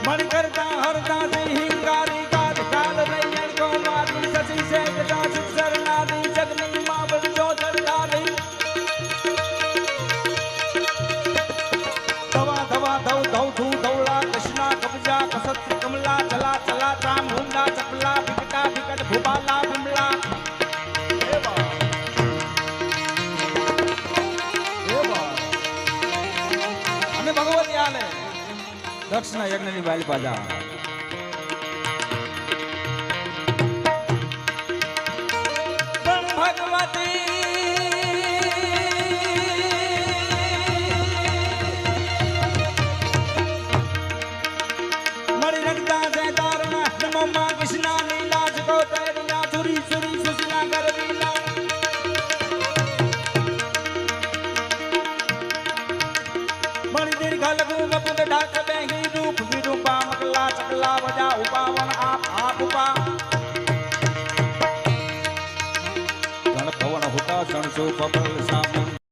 मणि करता हरता दी हिंगारी काल काल रैयन को मारी ससी से कदा सुसरना दी जगनी मां बंजो दरदारी दवा दवा दव दव धू दौला कृष्णा कब्जा कसत कमला चला चला चाम मुंडा चपला बिकटा बिकट भूपाला बिमला અને ભગવતી આલે દક્ષના યજ્ઞની વાલી પાજા ભગવતી મળી રંગતા છે તારના નમો માં કૃષ્ણા ની લાજ કો તેરિયા છુરી છુરી સુસના ગરવીના મળી દીર્ઘ લઘુ ગપુત ઢાક બેહી રૂપ વિરૂપા મકલા ચકલા વજા ઉપાવન આપ ઉપા ગણ પવન હુતા સણસો પબલ સામન